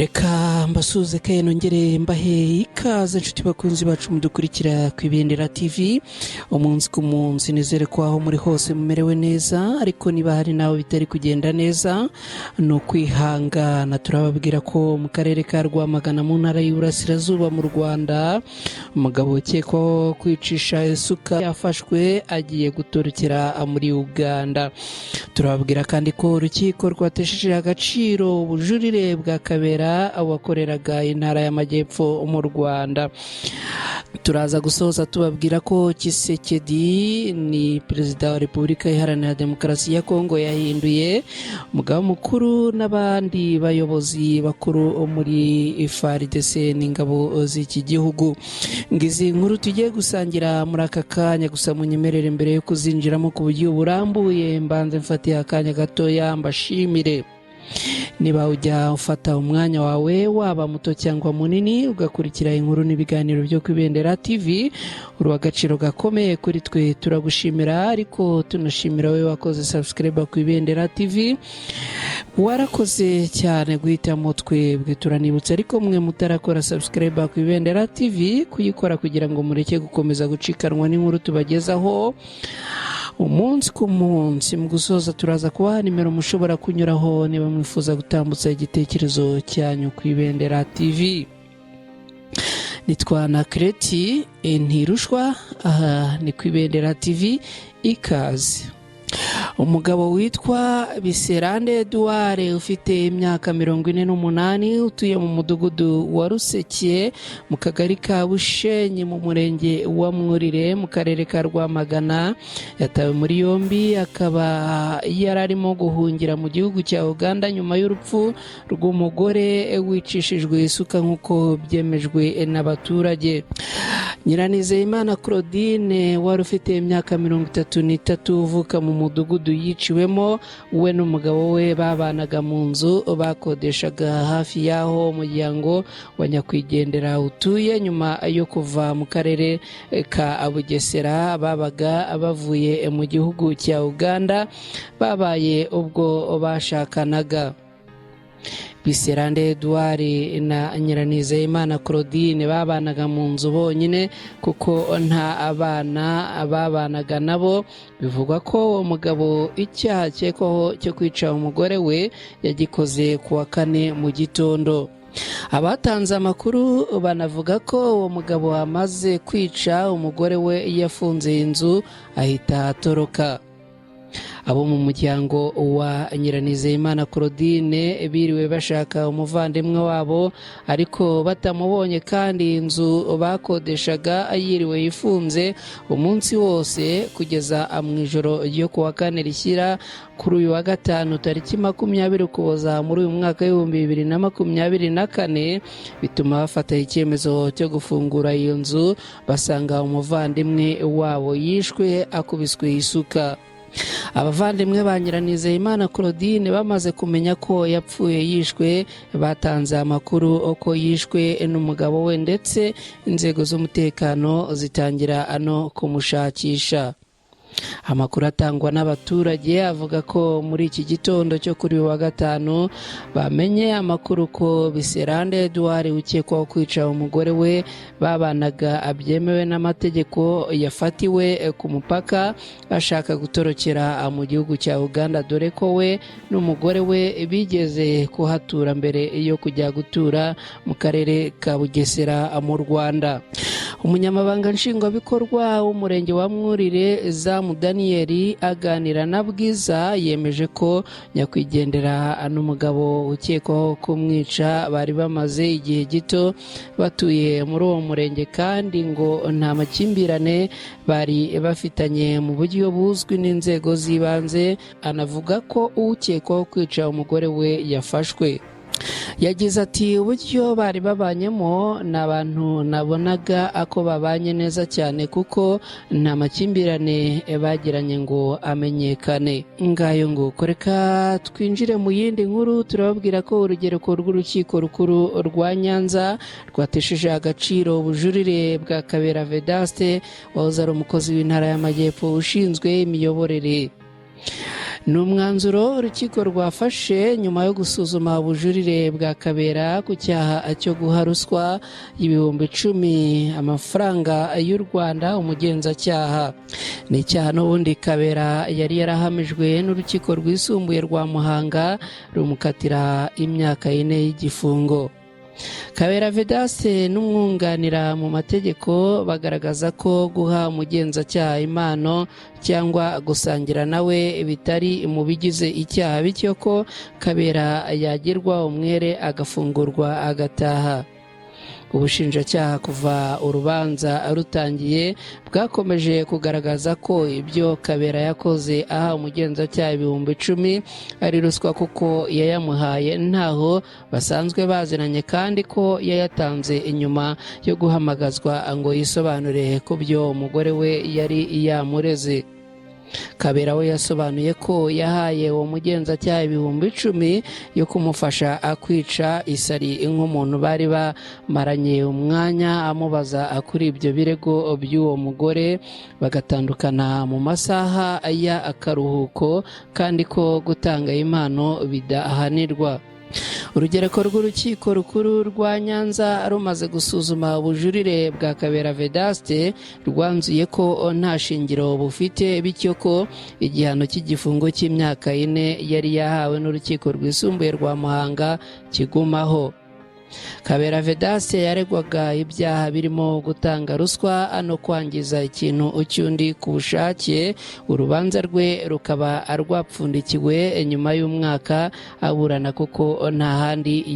reka mbasuze kandi nongere mbahe ikaze inshuti bakunzi bacu mudukurikira ku Ibendera TV umunsi ku munsi. Nizere ko aho muri hose mumerewe neza, ariko niba hari nawe bitari kugenda neza no kwihangana. Turababwira ko mu karere ka Rwamagana mu ntara y'Iburasirazuba mu Rwanda, umugabo ukekwaho kwicisha isuka yafashwe agiye gutorokera muri Uganda. Turababwira kandi ko urukiko rwatesheje agaciro ubujurire bwa Kabera abakoreraga intara y'Amajyepfo mu Rwanda. Turaza gusoza tubabwira ko Tshisekedi ni perezida wa Repubulika Iharanira Demokarasi ya Kongo yahinduye umugaba mukuru n'abandi bayobozi bakuru muri FARDC n'ingabo z'iki gihugu. Ngizi nkuru tugiye gusangira muri aka kanya, gusa munyemerere mbere yo kuzinjiramo ku buryo burambuye mbanze mfatiye akanya gatoya mbashimire. Niba ujya ufata umwanya wawe waba muto cyangwa munini ugakurikira inkuru n'ibiganiro byo ku Ibendera TV, uri agaciro gakomeye kuri twe. Turagushimira, ariko tunashimira wowe wakoze subscribe ku Ibendera TV. Warakoze cyane guhitamo twebwe. Turanibutsa ariko mwe mutarakora subscribe ku Ibendera TV kuyikora kugira ngo mureke gukomeza gucikanwa n'inkuru tubagezaho umunsi ku munsi. Mu gusoza turaza kubaha nimero mushobora kunyuraho niba mwifuza gutambutsa igitekerezo cyanyu ku Ibendera TV. Nitwa Nakreti Ntirushwa, aha ni ku Ibendera TV. Ikaze. Umugabo witwa Biserande Edouard ufite imyaka 48 utuye mu mudugudu wa Ruseke mu kagari ka Bushenyi mu murenge wa Mwurire mu karere ka Rwamagana yatawe muri yombi, akaba yararimo guhungira mu gihugu cya Uganda nyuma y'urupfu rw'umugore wicishijwe isuka nk'uko byemejwe n'abaturage. Nyiranizeyimana Claudine wari ufite imyaka 33 uvuka mu mudugudu yiciwemo, we n'umugabo we babanaga mu nzu bakodeshaga hafi y'aho umuryango wa nyakwigendera utuye. Nyuma yo kuva mu karere ka Bugesera babaga bavuye mu gihugu cya Uganda, babaye ubwo bashakanaga. Biserande Edouard na Nyiranizeyimana Claudine babanaga mu nzu bonyine kuko nta abana babanaga nabo. Bivugwa ko umugabo icyaha cyekwaho cyo kwica umugore we yagikoze ku wa 4 mu gitondo. Abatanze amakuru banavuga ko uwo mugabo amaze kwica umugore we yafunze inzu ahita atoroka. Abo mu muryango wa Nyiranizeyimana Claudine biriwe bashaka umuvandimwe wabo, ariko batamubonye kandi inzu bakodeshaga yiriwe yifunze umunsi wose kugeza mu ijoro ryo ku wa 4 rishyira kuri uyu wa 5 tariki 20 Ukuboza muri uyu mwaka w'2024, bituma bafata icyemezo cyo gufungura iyo nzu basanga umuvandimwe wabo yishwe akubiswe isuka. Abavandimwe ba Nyiranizeyimana Claudine bamaze kumenya ko yapfuye yishwe, batanze amakuru uko yishwe n'umugabo we, ndetse inzego z'umutekano zitangira kumushakisha. Amakuru atangwa n'abaturage avuga ko muri iki gitondo cyo kuri wa 5 bamenye amakuru ko Biserande Edouard ukekwaho kwica umugore we babanaga abyemewe n'amategeko yafatiwe ku mupaka ashaka gutorokera mu gihugu cya Uganda, dore ko we n'umugore we bigeze kuhatura mbere yo kujya gutura mu karere ka Bugesera mu Rwanda. Umunyamabanga nshingwabikorwa w'umurenge wa Mwurire Zamu Daniel aganira na Bwiza yemeje ko nyakwigendera n'umugabo ukekwaho kumwica bari bamaze igihe gito batuye muri uwo murenge, kandi ngo nta makimbirane bari bafitanye mu buryo buzwi n'inzego z'ibanze. Anavuga ko ukekwaho kwica umugore we yafashwe. Yagize ati uburyo bari babanyemo n'abantu nabonaga ako babanye neza cyane kuko nta makimbirane bagiranye ngo amenyekane. Ngayo ngo koreka twinjire mu yindi nkuru. Turababwira ko urugereko rw'urukiko rukuru rwa Nyanza rwatesheje agaciro ubujurire bwa Kabera Vedaste wahoze ari umukozi w'intara y'Amajyepfo ushinzwe imiyoborere. ni umwanzuro urukiko rwafashe nyuma yo gusuzuma ubujurire bwa Kabera ku cyaha cyo guha ruswa y'ibihumbi 10 amafaranga y'u Rwanda umugenzacyaha. Ni icyaha n'ubundi Kabera yari yarahamijwe n'urukiko rwisumbuye rwa Muhanga rumukatira imyaka 4 y'igifungo. Kabera Vedaste n'umwunganira mu mategeko bagaragaza ko guha umugenzacyaha impano cyangwa gusangira nawe bitari mu bigize icyaha, bityo ko Kabera yagirwa umwere agafungurwa agataha. Ubushinjacyaha kuva urubanza rutangiye bwakomeje kugaragaza ko ibyo Kabera yakoze aha umugenzacyaha ibihumbi 10 ari ruswa kuko yayamuhaye ntaho basanzwe baziranye kandi ko yayatanze inyuma yo guhamagazwa ngo yisobanure ku byo umugore we yari yamureze. Kabera we yasobanuye ko yahaye uwo mugenzacyaha ibihumbi 10 yo kumufasha akwica isari nk'umuntu bari bamaranye umwanya amubaza kuri ibyo birego by'uwo mugore, bagatandukana mu masaha y'akaruhuko kandi ko gutanga impano bidahanirwa. Urugereko rw'urukiko rukuru rwa Nyanza rumaze gusuzuma ubujurire bwa Kabera Vedaste rwanzuye ko nta shingiro bufite, bityo ko igihano cy'igifungo cy'imyaka 4 yari yahawe n'urukiko rwisumbuye rwa Muhanga kigumaho. Kabera Vedaste yaregwaga ibyaha birimo gutanga ruswa no kwangiza ikintu cy'undi ku bushake. Urubanza rwe rukaba rwapfundikiwe nyuma y'umwaka aburana kuko nta handi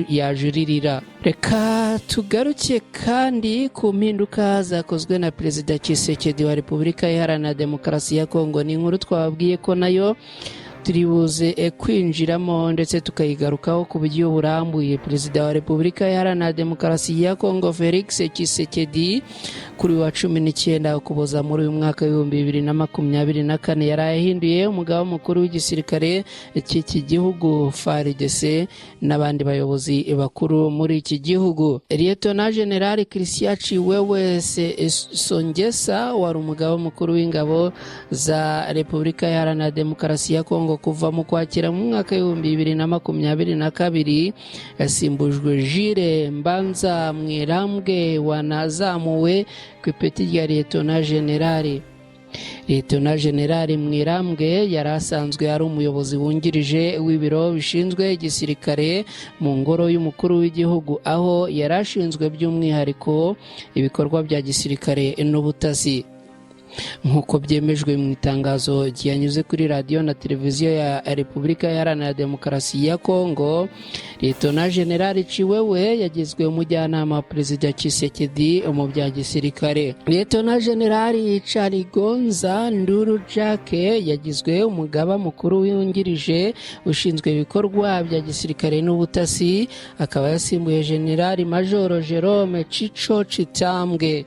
yajuririra. Reka tugaruke kandi ku mpinduka zakozwe na Perezida Tshisekedi wa Repubulika Iharanira Demokarasi ya Kongo. Ni inkuru twababwiye ko nayo turibuze kwinjiramo ndetse tukayigarukaho ku buryo burambuye. Perezida wa Repubulika Iharanira Demokarasi ya Kongo Felix Tshisekedi kuri wa 19 Ukuboza muri uyu mwaka w'2024 yarahinduye umugaba mukuru w'igisirikare cy'iki gihugu FARDC n'abandi bayobozi bakuru muri iki gihugu. Lieutenant General Christian Chiwewe Songesa wari umugaba mukuru w'ingabo za Repubulika Iharanira Demokarasi ya Kongo kuva mu Kwakira mu mwaka w'2022 yasimbujwe Jules Mbanza Mwirambwe wanazamuwe ku ipeti rya Lieutenant General. Lieutenant General Mwirambwe yari asanzwe ari umuyobozi wungirije w'ibiro bishinzwe igisirikare mu ngoro y'umukuru w'igihugu, aho yari ashinzwe by'umwihariko ibikorwa bya gisirikare n'ubutasi. Nk'uko byemejwe mu itangazo ryanyuze kuri radio na televiziyo ya Repubulika Iharanira Demokarasi ya Kongo, Lieutenant General Chiwewe yagizwe umujyanama wa Perezida Tshisekedi mu bya gisirikare. Lieutenant General Chaligonza Nduru Jacques yagizwe umugaba mukuru wungirije ushinzwe ibikorwa bya gisirikare n'ubutasi, akaba yasimbuye General Major Jerome Chicho Chitambwe.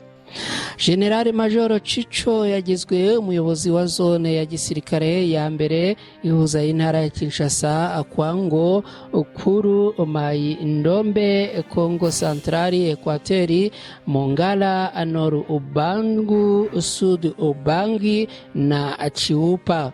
General Major Chicho yagizwe umuyobozi wa zone ya gisirikare ya mbere ihuza intara ya Kinshasa, Kwango, Ukuru, Mai Ndombe, Kongo Centrali, Equateri, Mongala, Nord Ubangu, Sud Ubangi na Chiupa.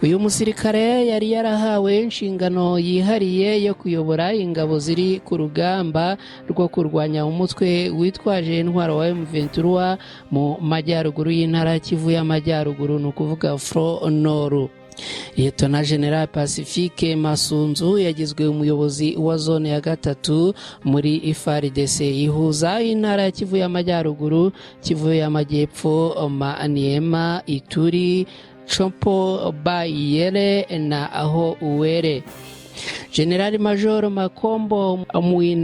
Uyu musirikare yari yarahawe inshingano yihariye yo kuyobora ingabo ziri ku rugamba rwo kurwanya umutwe witwaje intwaro wa M23 mu majyaruguru y'intara Kivu y'Amajyaruguru, ni ukuvuga Front Nord. Lieutenant General Pacifique Masunzu yagizwe umuyobozi wa zone ya gatatu muri FARDC ihuza intara ya Kivu y'Amajyaruguru, Kivu y'Amajyepfo, Maniema, Ituri, Chompo, Bayere na aho Uwere. General Major Makombo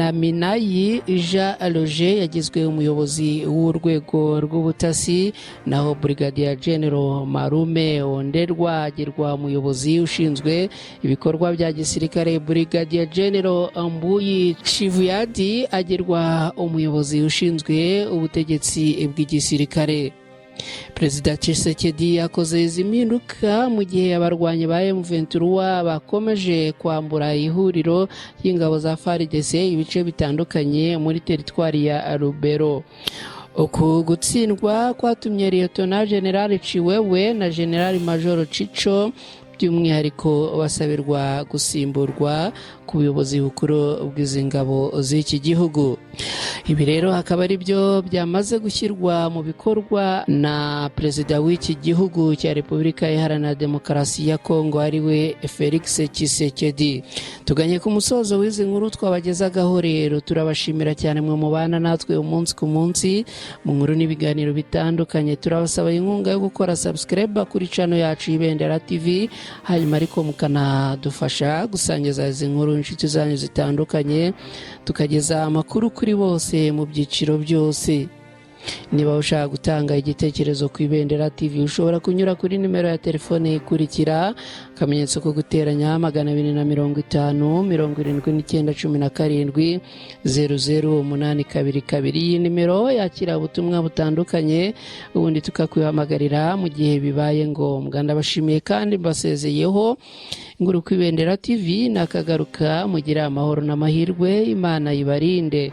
Mwinaminayi Jean Roger yagizwe umuyobozi w'urwego rw'ubutasi, naho Brigadier General Marume Onderwa agirwa umuyobozi ushinzwe ibikorwa bya gisirikare. Brigadier General Ambuyi Chivuyadi agirwa umuyobozi ushinzwe ubutegetsi bw'igisirikare. Perezida Tshisekedi yakoze izi mpinduka mu gihe abarwanyi ba M23 bakomeje kwambura ihuriro y'ingabo za FARDC ibice bitandukanye muri teritwari ya Lubero. Uku gutsindwa kwatumye Lieutenant General Chiwewe na General Major Chicho by'umwihariko basabirwa gusimburwa ku buyobozi bukuru bw'izi ngabo z'iki gihugu. Ibi rero hakaba ari byo byamaze gushyirwa mu bikorwa na perezida w'iki gihugu cya Repubulika Iharanira Demokarasi ya Kongo ariwe Felix Tshisekedi. Tuganye ku musozo w'izi nkuru twabagezagaho rero, turabashimira cyane mwe mubana natwe umunsi ku munsi mu nkuru n'ibiganiro bitandukanye. Turabasaba inkunga yo gukora subscribe kuri channel yacu Ibendera TV, hanyuma ariko mukanadufasha gusangiza izi nkuru inshuti zanyu zitandukanye, tukageza amakuru kuri bose mu byiciro byose. Niba ushaka gutanga igitekerezo ku Ibendera TV, ushobora kunyura kuri nimero ya telefone ikurikira: akamenyetso ko guteranya 250 79 17 00 Iyi nimero yakira ubutumwa butandukanye, ubundi tukakwihamagarira mu gihe bibaye ngombwa. Ndabashimiye kandi mbasezeyeho. Inkuru ku Ibendera TV nakagaruka, mugira amahoro n'amahirwe, Imana ibarinde.